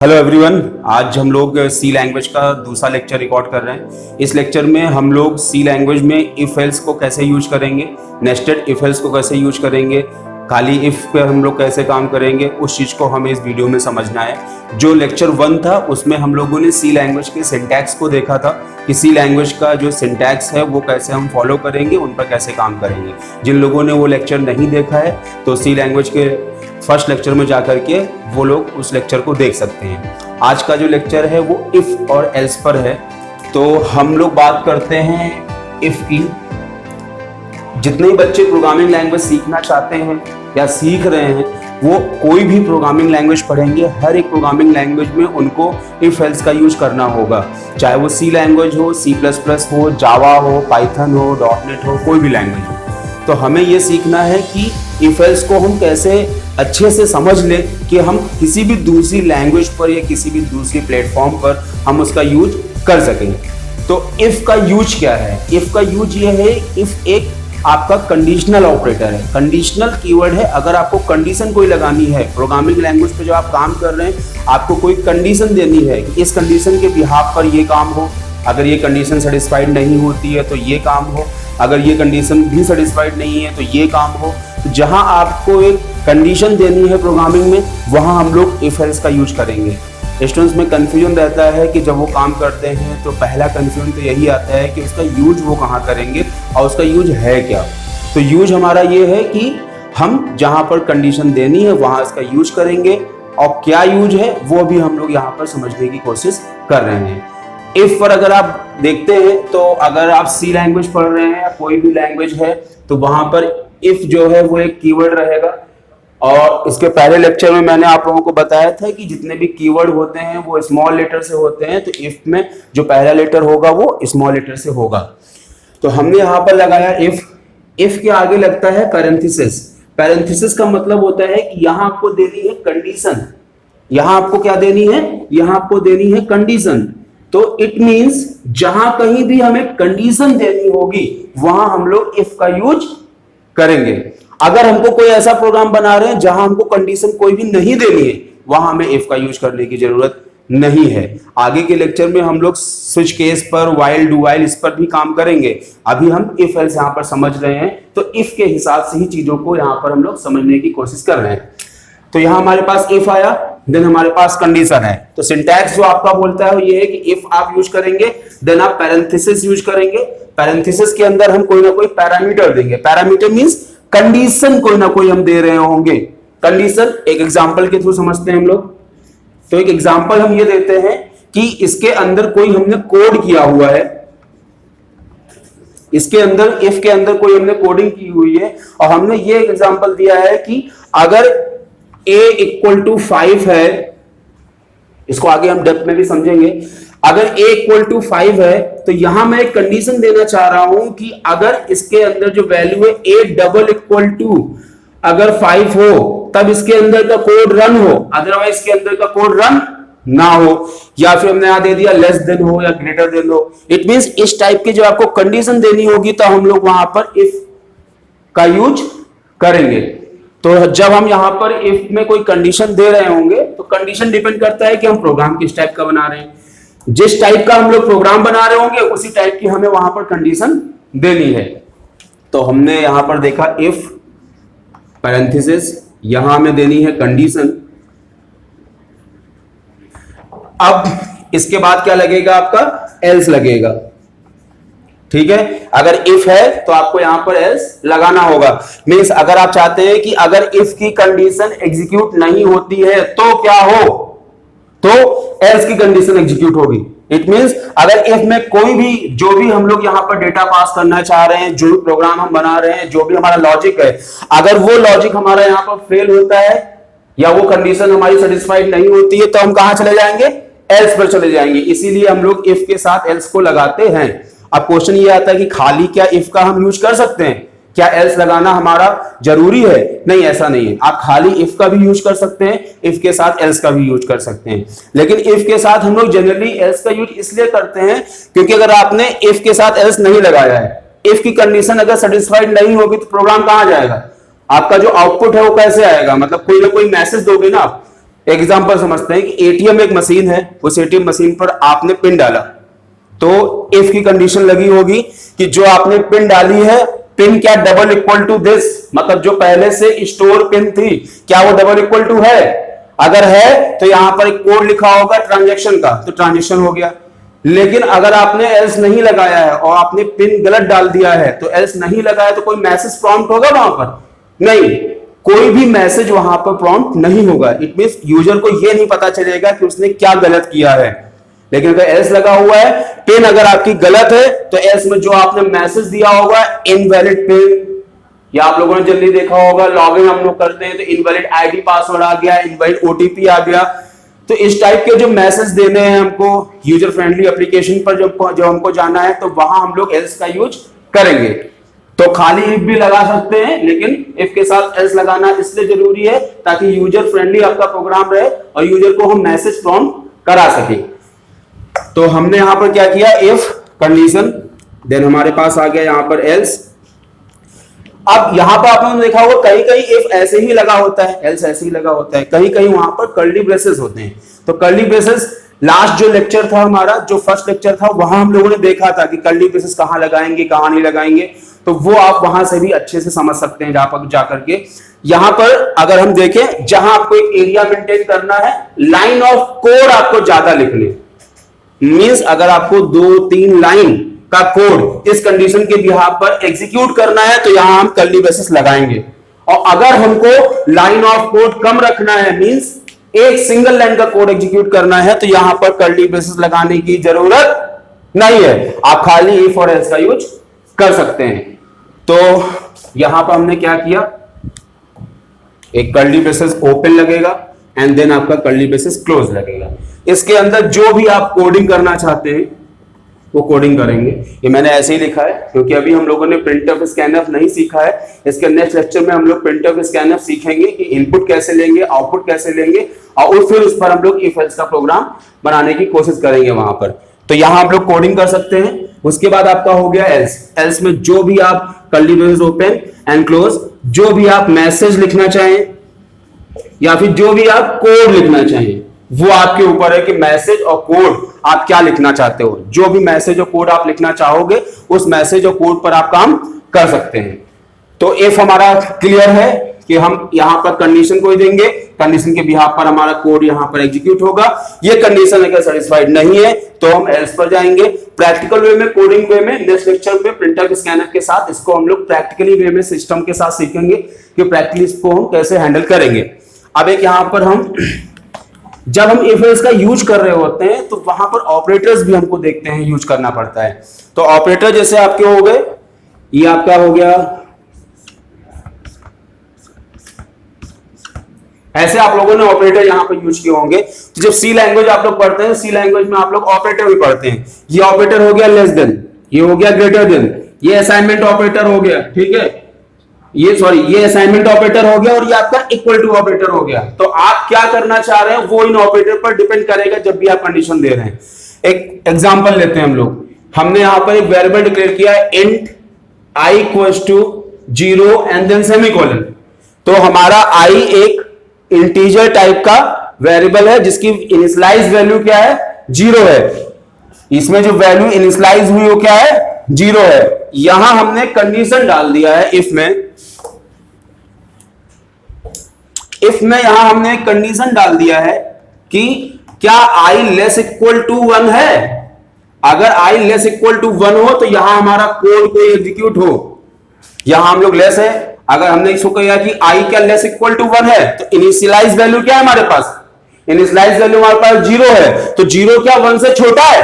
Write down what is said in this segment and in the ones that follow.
Hello everyone, आज हम लोग सी लैंग्वेज का दूसरा लेक्चर रिकॉर्ड कर रहे हैं। इस लेक्चर में हम लोग सी लैंग्वेज में इफ एल्स को कैसे यूज करेंगे, नेस्टेड इफ एल्स को कैसे यूज करेंगे, खाली इफ पे हम लोग कैसे काम करेंगे, उस चीज़ को हमें इस वीडियो में समझना है। जो लेक्चर 1 था उसमें हम लोगों ने सी लैंग्वेज के सिंटैक्स को देखा था कि सी लैंग्वेज का जो सिंटैक्स है वो कैसे हम फॉलो करेंगे, उन पर कैसे काम करेंगे। जिन लोगों ने वो लेक्चर नहीं देखा है तो सी लैंग्वेज के फर्स्ट लेक्चर में जाकर के वो लोग उस लेक्चर को देख सकते हैं। आज का जो लेक्चर है वो इफ और एल्स पर है। तो हम लोग बात करते हैं इफ की। जितने ही बच्चे प्रोग्रामिंग लैंग्वेज सीखना चाहते हैं या सीख रहे हैं वो कोई भी प्रोग्रामिंग लैंग्वेज पढ़ेंगे, हर एक प्रोग्रामिंग लैंग्वेज में उनको इफ एल्स का यूज करना होगा। चाहे वो सी लैंग्वेज हो, C++ हो, जावा हो, पाइथन हो, .NET हो, कोई भी लैंग्वेज हो। तो हमें ये सीखना है कि इफ एल्स को हम कैसे अच्छे से समझ लें कि हम किसी भी दूसरी लैंग्वेज पर या किसी भी दूसरी प्लेटफॉर्म पर हम उसका यूज कर सकें। तो इफ का यूज क्या है? इफ का यूज ये है, इफ एक आपका कंडीशनल ऑपरेटर है, कंडीशनल कीवर्ड है। अगर आपको कंडीशन कोई लगानी है प्रोग्रामिंग लैंग्वेज पे, जब आप काम कर रहे हैं आपको कोई कंडीशन देनी है कि इस कंडीशन के बिहाफ पर ये काम हो, अगर ये कंडीशन सेटिस्फाइड नहीं होती है तो ये काम हो, अगर ये कंडीशन भी सेटिस्फाइड नहीं है तो ये काम हो। तो जहां आपको एक कंडीशन देनी है प्रोग्रामिंग में, वहां हम लोग इफ एल्स का यूज करेंगे। स्टूडेंट्स में कंफ्यूजन रहता है कि जब वो काम करते हैं तो पहला कंफ्यूजन तो यही आता है कि उसका यूज वो कहाँ करेंगे और उसका यूज है क्या। तो यूज हमारा ये है कि हम जहां पर कंडीशन देनी है वहां इसका यूज करेंगे, और क्या यूज है वो भी हम लोग यहाँ पर समझने की कोशिश कर रहे हैं। इफ पर अगर आप देखते हैं तो अगर आप सी लैंग्वेज पढ़ रहे हैं या कोई भी लैंग्वेज है तो वहां पर इफ जो है वो एक कीवर्ड रहेगा। और इसके पहले लेक्चर में मैंने आप लोगों को बताया था कि जितने भी कीवर्ड होते हैं वो स्मॉल लेटर से होते हैं, तो इफ में जो पहला लेटर होगा वो स्मॉल लेटर से होगा। तो हमने यहाँ पर लगाया इफ। इफ के आगे लगता है पैरेंथेसिस। पैरेंथेसिस का मतलब होता है कि यहाँ आपको देनी है कंडीशन। यहाँ आपको क्या देनी है? यहाँ आपको देनी है कंडीशन। तो इट मींस जहां कहीं भी हमें कंडीशन देनी होगी वहां हम लोग इफ का यूज करेंगे। अगर हमको कोई ऐसा प्रोग्राम बना रहे हैं जहां हमको कंडीशन कोई भी नहीं देनी है, वहां हमें इफ का यूज करने की जरूरत नहीं है। आगे के लेक्चर में हम लोग स्विच केस पर, व्हाइल, डू व्हाइल, इस पर भी काम करेंगे। अभी हम इफ एल्स यहां पर समझ रहे हैं, तो इफ के हिसाब से ही चीजों को यहां पर हम लोग समझने की कोशिश कर रहे हैं। तो यहां हमारे पास इफ आया, देन हमारे पास कंडीशन है। तो सिंटैक्स जो आपका बोलता है वो ये है कि इफ आप यूज करेंगे, देन आप पैरेंथेसिस यूज करेंगे। पैरेंथेसिस के अंदर हम कोई ना कोई पैरामीटर देंगे। पैरामीटर मींस कंडीशन कोई ना कोई हम दे रहे होंगे। कंडीशन एक एग्जांपल के थ्रू समझते हैं हम लोग। तो एक एग्जांपल हम ये देते हैं कि इसके अंदर कोई हमने कोड किया हुआ है, इसके अंदर इफ के अंदर कोई हमने कोडिंग की हुई है, और हमने ये एग्जांपल दिया है कि अगर a इक्वल टू 5 है, इसको आगे हम डेप्थ में भी समझेंगे। अगर a इक्वल टू 5 है तो यहां मैं एक कंडीशन देना चाह रहा हूं कि अगर इसके अंदर जो वैल्यू है a डबल इक्वल टू अगर 5 हो तब इसके अंदर का कोड रन हो, अदरवाइज इसके अंदर का कोड रन ना हो। या फिर हमने यहां दे दिया लेस देन हो या ग्रेटर देन हो। इट मींस इस टाइप की जो आपको कंडीशन देनी होगी तो हम लोग वहां पर इफ का यूज करेंगे। तो जब हम यहां पर इफ में कोई कंडीशन दे रहे होंगे तो कंडीशन डिपेंड करता है कि हम प्रोग्राम किस टाइप का बना रहे हैं। जिस टाइप का हम लोग प्रोग्राम बना रहे होंगे उसी टाइप की हमें वहां पर कंडीशन देनी है। तो हमने यहां पर देखा इफ, पैरेंथेसिस, यहां हमें देनी है कंडीशन। अब इसके बाद क्या लगेगा? आपका एल्स लगेगा। ठीक है, अगर इफ है तो आपको यहां पर एल्स लगाना होगा। मींस अगर आप चाहते हैं कि अगर इफ की कंडीशन एग्जीक्यूट नहीं होती है तो क्या हो, तो एल्स की कंडीशन एग्जीक्यूट होगी। इट मींस अगर इफ में कोई भी, जो भी हम लोग यहां पर डेटा पास करना चाह रहे हैं, जो भी प्रोग्राम हम बना रहे हैं, जो भी हमारा लॉजिक है, अगर वो लॉजिक हमारा यहां पर फेल होता है या वो कंडीशन हमारी सेटिस्फाइड नहीं होती है तो हम कहां चले जाएंगे? एल्स पर चले जाएंगे। इसीलिए हम लोग इफ के साथ एल्स को लगाते हैं। अब क्वेश्चन ये आता है कि खाली क्या इफ का हम यूज कर सकते हैं? क्या एल्स लगाना हमारा जरूरी है? नहीं, ऐसा नहीं है। आप खाली इफ का भी यूज कर सकते हैं, इफ के साथ एल्स का भी यूज कर सकते हैं। लेकिन इफ के साथ हम लोग जनरली एल्स का यूज इसलिए करते हैं क्योंकि अगर आपने इफ के साथ एल्स नहीं लगाया है, इफ की कंडीशन अगर सेटिस्फाइड नहीं होगी तो प्रोग्राम कहां जाएगा? आपका जो आउटपुट है वो कैसे आएगा? मतलब कोई ना कोई मैसेज दोगे ना आप एग्जाम्पल समझते हैं कि एटीएम एक मशीन है, उस एटीएम मशीन पर आपने पिन डाला, तो इफ की कंडीशन लगी होगी कि जो आपने पिन डाली है, पिन क्या डबल इक्वल टू दिस, मतलब जो पहले से स्टोर पिन थी क्या वो डबल इक्वल टू है? अगर है तो यहां पर एक कोड लिखा होगा ट्रांजैक्शन का, तो ट्रांजैक्शन हो गया। लेकिन अगर आपने एल्स नहीं लगाया है और आपने पिन गलत डाल दिया है, तो एल्स नहीं लगाया तो कोई मैसेज प्रॉम्प्ट होगा वहां पर? नहीं, कोई भी मैसेज वहां पर प्रॉम्प्ट नहीं होगा। इट मींस यूजर को यह नहीं पता चलेगा कि उसने क्या गलत किया है। लेकिन अगर एल्स लगा हुआ है, पिन अगर आपकी गलत है, तो एल्स में जो आपने मैसेज दिया होगा इनवैलिड पिन, या आप लोगों ने जल्दी देखा होगा लॉगिन हम लोग करते हैं तो इनवैलिड आईडी पासवर्ड आ गया, इनवैलिड ओटीपी आ गया। तो इस टाइप के जो मैसेज देने हैं हमको यूजर फ्रेंडली एप्लीकेशन पर जो हमको जाना है, तो वहां हम लोग एल्स का यूज करेंगे। तो खाली इफ भी लगा सकते हैं, लेकिन इफ के साथ एल्स लगाना इसलिए जरूरी है ताकि यूजर फ्रेंडली आपका प्रोग्राम रहे और यूजर को हम मैसेज प्रॉम्प्ट करा सके। तो हमने यहां पर क्या किया, इफ कंडीशन, देन हमारे पास आ गया यहां पर एल्स। अब यहां पर आपने देखा होगा कहीं कहीं इफ ऐसे ही लगा होता है, एल्स ऐसे ही लगा होता है, कहीं कहीं वहां पर कर्ली ब्रेसेस होते हैं। तो कर्ली ब्रेसेस लास्ट जो लेक्चर था हमारा, जो फर्स्ट लेक्चर था, वहां हम लोगों ने देखा था कि कर्ली ब्रेसेस कहां लगाएंगे कहां नहीं लगाएंगे। तो वो आप वहां से भी अच्छे से समझ सकते हैं जाकर के। यहां पर अगर हम देखें, जहां आपको एक एरिया मेंटेन करना है, लाइन ऑफ कोड आपको ज्यादा लिखने, मींस अगर आपको 2-3 लाइन का कोड इस कंडीशन के बिहाफ पर एग्जीक्यूट करना है, तो यहां हम कर्ली ब्रेसेस लगाएंगे। और अगर हमको लाइन ऑफ कोड कम रखना है, मींस एक सिंगल लाइन का कोड एग्जीक्यूट करना है, तो यहां पर कर्ली ब्रेसेस लगाने की जरूरत नहीं है, आप खाली इफ और एल्स का यूज कर सकते हैं। तो यहां पर हमने क्या किया, एक कर्ली ब्रेसेस ओपन लगेगा एंड देन आपका कर्ली ब्रेसेस क्लोज लगेगा। इसके अंदर जो भी आप कोडिंग करना चाहते हैं वो कोडिंग करेंगे। ये मैंने ऐसे ही लिखा है क्योंकि अभी हम लोगों ने प्रिंटफ स्कैनफ नहीं सीखा है। इसके नेक्स्ट लेक्चर में हम लोग प्रिंटफ स्कैनफ सीखेंगे कि इनपुट कैसे लेंगे, आउटपुट कैसे लेंगे, और फिर उस पर हम लोग इफ एल्स का प्रोग्राम बनाने की कोशिश करेंगे वहां पर। तो यहां हम लोग कोडिंग कर सकते हैं। उसके बाद आपका हो गया एल्स। एल्स में जो भी आप curly braces open and close, जो भी आप मैसेज लिखना चाहें या फिर जो भी आप कोड लिखना चाहें, वो आपके ऊपर है कि मैसेज और कोड आप क्या लिखना चाहते हो। जो भी मैसेज और कोड आप लिखना चाहोगे, उस मैसेज और कोड पर आप काम कर सकते हैं। तो इफ हमारा क्लियर है कि हम यहां पर कंडीशन को ही देंगे, कंडीशन के बिहाफ पर हमारा कोड यहां पर एग्जीक्यूट होगा। ये कंडीशन अगर सेटिस्फाइड नहीं है तो हम एल्स पर जाएंगे। प्रैक्टिकल वे में, कोडिंग वे में नेक्स्ट लेक्चर में प्रिंटफ स्कैनर के साथ इसको हम लोग प्रैक्टिकली वे में सिस्टम के साथ सीखेंगे कि प्रैक्टिकली इसको हम कैसे हैंडल करेंगे। अब एक यहां पर हम जब हम इफ एल्स का यूज कर रहे होते हैं तो वहां पर ऑपरेटर्स भी हमको देखते हैं यूज करना पड़ता है। तो ऑपरेटर जैसे आपके हो गए, ये आपका हो गया, ऐसे आप लोगों ने ऑपरेटर यहां पर यूज किए होंगे। तो जब सी लैंग्वेज आप लोग पढ़ते हैं, सी लैंग्वेज में आप लोग ऑपरेटर भी पढ़ते हैं। ये ऑपरेटर हो गया लेस देन, ये हो गया ग्रेटर देन, ये असाइनमेंट ऑपरेटर हो गया, ठीक है, ये असाइनमेंट ऑपरेटर हो गया, और ये आपका इक्वल टू ऑपरेटर हो गया। तो आप क्या करना चाह रहे हैं वो इन ऑपरेटर पर डिपेंड करेगा जब भी आप कंडीशन दे रहे हैं। एक एग्जांपल लेते हैं हम लोग। हमने यहां पर एक वेरिएबल डिक्लेयर किया है int i equals to 0 and then semicolon. तो हमारा i एक इंटीजर टाइप का वेरिएबल है जिसकी इनिशियलाइज वैल्यू क्या है, 0 है। इसमें जो वैल्यू इनिशियलाइज हुई वो क्या है, 0 है। यहां हमने कंडीशन डाल दिया है इफ में यहां हमने कंडीशन डाल दिया है कि क्या i लेस इक्वल टू 1 है। अगर i लेस इक्वल टू 1 हो तो यहां हमारा कोड कोई एग्जीक्यूट हो। यहां हम लोग लेस है, अगर हमने इसको कहा कि i क्या लेस इक्वल टू 1 है, तो इनिशियलाइज वैल्यू क्या है हमारे पास, इनिशियलाइज वैल्यू हमारे पास 0 है। तो 0 क्या 1 से छोटा है?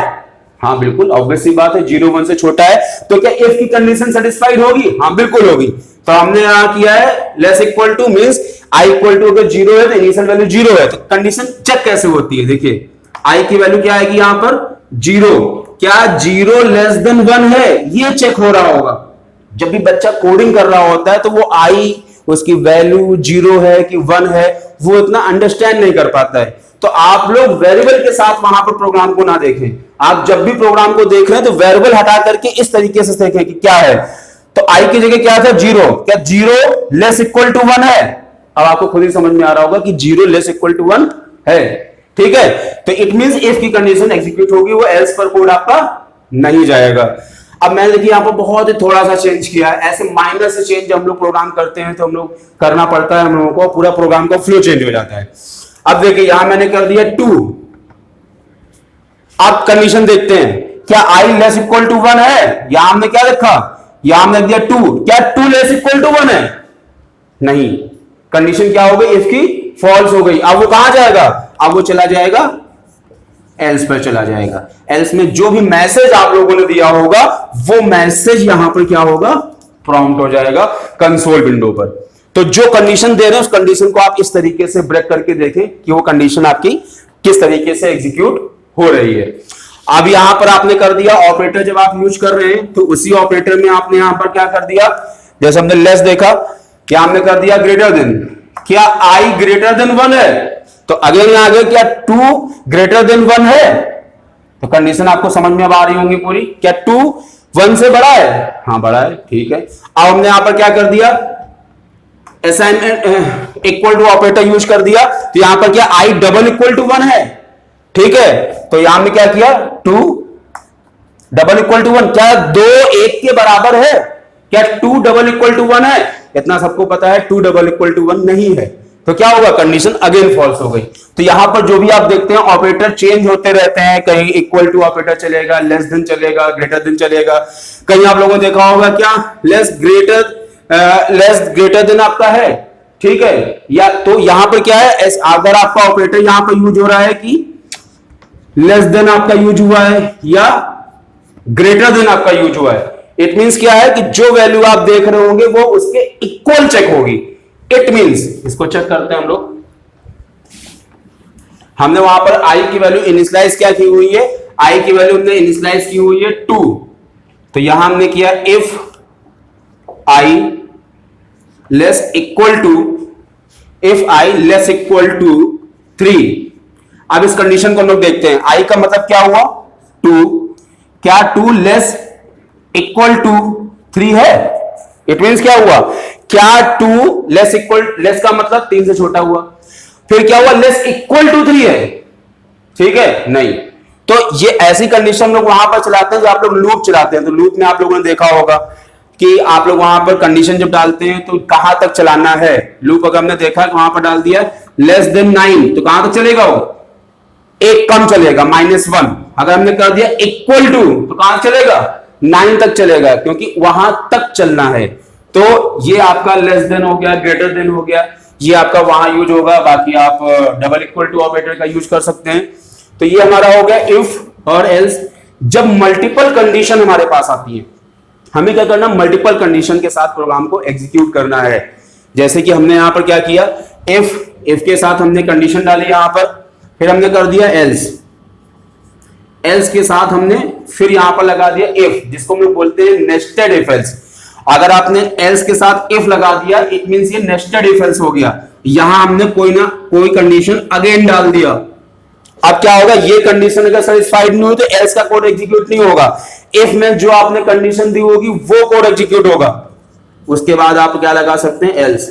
हाँ बिल्कुल, ऑब्वियस सी बात है, 0 1 से छोटा है। तो क्या इफ की कंडीशन सेटिस्फाइड होगी? हाँ बिल्कुल होगी। तो हमने यहां किया है less equal to, means i equal to अगर 0 है तो इनिशियल वैल्यू 0 है। तो कंडीशन चेक कैसे होती है, देखिए i की वैल्यू क्या आएगी यहां पर 0। क्या 0 लेस देन 1 है, ये चेक हो रहा होगा। जब भी बच्चा कोडिंग कर रहा होता है तो वो i उसकी वैल्यू 0 है कि 1 है वो इतना अंडरस्टैंड नहीं कर पाता है। तो आप लोग वेरिएबल के साथ वहां पर प्रोग्राम को ना देखें। आप जब भी प्रोग्राम को देख रहे हैं तो वेरिएबल हटा करके इस तरीके से देखें कि क्या है। तो i की जगह क्या था 0, क्या 0 लेस इक्वल टू 1 है। अब आपको खुद ही समझ में आ रहा होगा कि 0 लेस इक्वल टू 1 है, ठीक है। तो इट मींस इफ की कंडीशन एग्जीक्यूट होगी, वो एल्स पर कोड आपका नहीं जाएगा। अब मैंने देखिए यहाँ पर बहुत ही थोड़ा सा चेंज किया है, ऐसे माइनर से चेंज हम लोग प्रोग्राम करते हैं तो हम लोग करना पड़ता है, हम लोगों को पूरा प्रोग्राम का फ्लो चेंज हो जाता है। अब देखिए यहां मैंने कर दिया 2, अब कंडीशन देखते हैं, क्या आई लेस इक्वल टू 1 है? यहां हमने क्या लिखा, यहां हमने दिया 2, क्या 2 लेस इक्वल टू 1 है? नहीं, कंडीशन क्या हो गई, इफ की फॉल्स हो गई। अब वो कहां जाएगा, अब वो चला जाएगा एल्स पर चला जाएगा। एल्स में जो भी मैसेज आप लोगों ने दिया होगा वो मैसेज यहां पर क्या होगा, प्रॉम्प्ट हो जाएगा कंसोल विंडो पर। तो जो कंडीशन दे रहे हैं उस कंडीशन को आप इस तरीके से ब्रेक करके देखें कि वो कंडीशन आपकी किस तरीके से एग्जीक्यूट हो रही है। अब यहां पर आपने कर दिया ऑपरेटर, जब आप यूज कर रहे हैं तो उसी ऑपरेटर में आपने यहां पर क्या कर दिया, जैसे हमने लेस देखा, क्या हमने कर दिया ग्रेटर देन। क्या आई ग्रेटर देन 1 है? तो अगेन यहां आगे क्या 2 ग्रेटर देन 1 है? तो कंडीशन आपको समझ में अब आ रही होंगी पूरी। क्या 2 1 से बड़ा है? हाँ बड़ा है, ठीक है। अब हमने यहां पर क्या कर दिया, assignment equal to operator use कर दिया, तो यहां पर क्या आई डबल इक्वल टू 1 है, ठीक है। तो यहां में क्या किया, 2 डबल इक्वल टू 1, क्या 2 1 के बराबर है? क्या 2 डबल इक्वल टू 1 है? इतना सबको पता है 2 डबल इक्वल टू 1 नहीं है। तो क्या होगा, कंडीशन अगेन फॉल्स हो गई। तो यहां पर जो भी आप देखते हैं ऑपरेटर चेंज होते रहते हैं, कहीं इक्वल टू ऑपरेटर चलेगा, लेस देन चलेगा, ग्रेटर देन चलेगा। कहीं आप लोगों ने देखा होगा क्या लेस ग्रेटर देन आपका है, ठीक है। या तो यहां पर क्या है, अगर आपका ऑपरेटर यहां पर यूज हो रहा है कि लेस देन आपका यूज हुआ है या ग्रेटर देन आपका यूज हुआ है, इट मींस क्या है कि जो वैल्यू आप देख रहे होंगे वो उसके इक्वल चेक होगी। इट मींस, इसको चेक करते हैं हम लोग, हमने वहां पर आई की वैल्यू इनिशियलाइज क्या की हुई है, आई की वैल्यू हमने इनिशियलाइज की हुई है 2, तो यहां हमने किया if I less equal to, if I less equal to 3। अब इस कंडीशन को हम लोग देखते हैं, आई का मतलब क्या हुआ 2, क्या 2 लेस इक्वल टू 3 है? इट मींस क्या हुआ, क्या 2 लेस इक्वल, लेस का मतलब 3 से छोटा हुआ, फिर क्या हुआ लेस इक्वल टू 3 है, ठीक है, नहीं। तो ये ऐसी कंडीशन हम लोग वहां पर चलाते हैं जो आप लोग लूप चलाते हैं। तो लूप में आप लोगों ने देखा होगा कि आप लोग वहां पर कंडीशन जब डालते हैं तो कहां तक चलाना है। लूप अगर हमने देखा वहां पर डाल दिया लेस देन 9, तो कहां तक चलेगा, वो एक कम चलेगा -1। अगर हमने कर दिया इक्वल टू, तो कहां चलेगा 9 तक चलेगा, क्योंकि वहां तक चलना है। तो ये आपका लेस देन हो गया, ग्रेटर देन हो गया, ये आपका वहां यूज होगा। बाकी आप डबल इक्वल टू ऑपरेटर का यूज कर सकते हैं। तो ये हमारा हो गया इफ और एल्स। जब मल्टीपल कंडीशन हमारे पास आती है, हमें क्या करना, मल्टीपल कंडीशन के साथ प्रोग्राम को एग्जीक्यूट करना है। जैसे कि हमने यहां पर क्या किया, इफ के साथ हमने कंडीशन डाली यहां पर, फिर हमने कर दिया एल्स के साथ हमने फिर यहां पर लगा दिया इफ, जिसको हम लोग बोलते हैं नेस्टेड इफ एल्स। अगर आपने एल्स के साथ इफ लगा दिया, इट मींस ये नेस्टेड इफ एल्स हो गया। यहां हमने कोई ना कोई कंडीशन अगेन डाल दिया। अब क्या होगा, ये कंडीशन अगर सेटिस्फाइड नहीं हुई तो एल्स का कोड एग्जीक्यूट नहीं होगा। इफ में जो आपने कंडीशन दी होगी वो कोड एग्जीक्यूट होगा, उसके बाद आप क्या लगा सकते हैं, एल्स,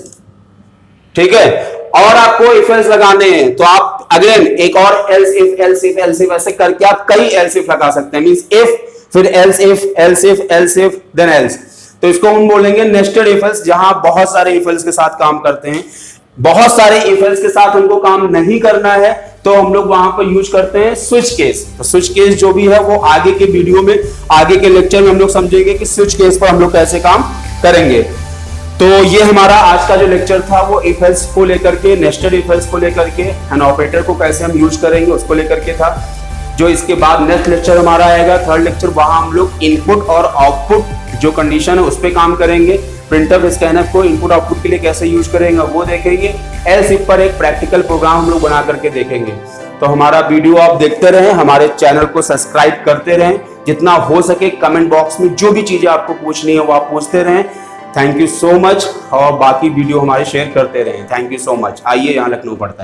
ठीक है। और आपको इफ एल्स लगाने हैं तो आप अगेन एक और एल्स इफ ऐसे करके आप कई एल्स इफ लगा सकते हैं। मींस इफ फिर एल्स इफ देन एल्स। तो इसको हम बोलेंगे नेस्टेड इफ एल्स, जहां बहुत सारे इफ एल्स के साथ काम करते हैं। बहुत सारे इफ एल्स के साथ हमको काम नहीं करना है तो हम लोग वहां पर यूज करते हैं स्विच केस। तो स्विच केस जो भी है वो आगे के वीडियो में, आगे के लेक्चर में हम लोग समझेंगे कि स्विच केस पर हम लोग कैसे काम करेंगे। तो ये हमारा आज का जो लेक्चर था वो इफ एल्स को लेकर के, नेस्टेड इफ एल्स को लेकर के, एंड ऑपरेटर को कैसे हम यूज करेंगे उसको लेकर के था। जो इसके बाद नेक्स्ट लेक्चर हमारा आएगा, थर्ड लेक्चर, वहां हम लोग इनपुट और आउटपुट जो कंडीशन है उस पर काम करेंगे। प्रिंटर स्कैनर को इनपुट आउटपुट के लिए कैसे यूज करेंगे वो देखेंगे। एल्स इफ पर एक प्रैक्टिकल प्रोग्राम हम लोग बना करके देखेंगे। तो हमारा वीडियो आप देखते रहें, हमारे चैनल को सब्सक्राइब करते रहें, जितना हो सके कमेंट बॉक्स में जो भी चीजें आपको पूछनी है वो आप पूछते रहें। थैंक यू सो मच, और बाकी वीडियो हमारे शेयर करते रहें। Thank you so much. आइए, यहाँ लखनऊ पड़ता है।